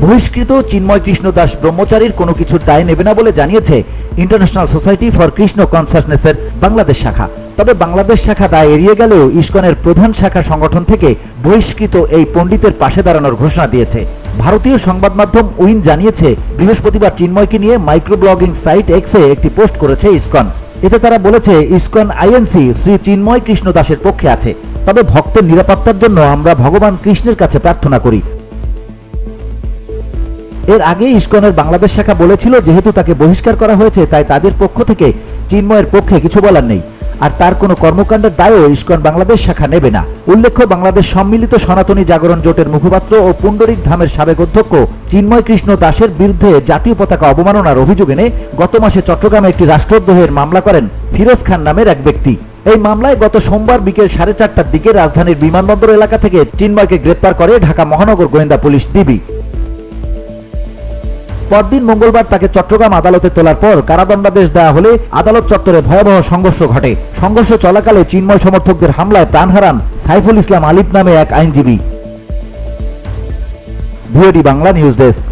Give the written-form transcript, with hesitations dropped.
বহিষ্কৃত চিন্ময় কৃষ্ণ দাস ব্রহ্মচারীর কোনো কিছুর দায় নেবে না বলে জানিয়েছে ইন্টারন্যাশনাল সোসাইটি ফর কৃষ্ণ কনসাসনেসের বাংলাদেশ শাখা। তবে বাংলাদেশ শাখা দায় এড়িয়ে গেলেও ইসকনের প্রধান শাখা সংগঠন থেকে বহিষ্কৃত এই পণ্ডিতের পাশে দাঁড়ানোর ঘোষণা দিয়েছে। ভারতীয় সংবাদ মাধ্যম উইন জানিয়েছে, বৃহস্পতিবার চিন্ময়কে নিয়ে মাইক্রো ব্লগিং সাইট এক্সে একটি পোস্ট করেছে ইসকন। এতে তারা বলেছে, ইসকন আইএনসি শ্রী চিন্ময় কৃষ্ণ দাসের পক্ষে আছে, তবে ভক্তের নিরাপত্তার জন্য আমরা ভগবান কৃষ্ণের কাছে প্রার্থনা করি। এর আগে ইসকনের বাংলাদেশ শাখা বলেছিল, যেহেতু তাকে বহিষ্কার করা হয়েছে তাই তাদের পক্ষ থেকে চিন্ময়ের পক্ষে কিছু বলার নেই, আর তার কোনো কর্মকাণ্ডের দায়ও ইসকন বাংলাদেশ শাখা নেবে না। উল্লেখ্য, বাংলাদেশ সম্মিলিত সনাতনী জাগরণ জোটের মুখপাত্র ও পুণ্ডরিক ধামের সাবেক অধ্যক্ষ চিন্ময় কৃষ্ণ দাসের বিরুদ্ধে জাতীয় পতাকা অবমাননার অভিযোগ এনে গত মাসে চট্টগ্রামে একটি রাষ্ট্রদ্রোহের মামলা করেন ফিরোজ খান নামের এক ব্যক্তি। এই মামলায় গত সোমবার বিকেল 4:30টার দিকে রাজধানীর বিমানবন্দর এলাকা থেকে চিন্ময়কে গ্রেপ্তার করে ঢাকা মহানগর গোয়েন্দা পুলিশ ডিবি। পরদিন মঙ্গলবার তাকে চট্টগ্রাম আদালতে তোলার পর কারাদণ্ডাদেশ দেওয়া হলে আদালত চত্বরে ভয়াবহ সংঘর্ষ ঘটে। সংঘর্ষ চলাকালে চিন্ময় সমর্থকদের হামলায় প্রাণ হারান সাইফুল ইসলাম আলিফ নামে এক আইনজীবী। VOD Bangla news desk.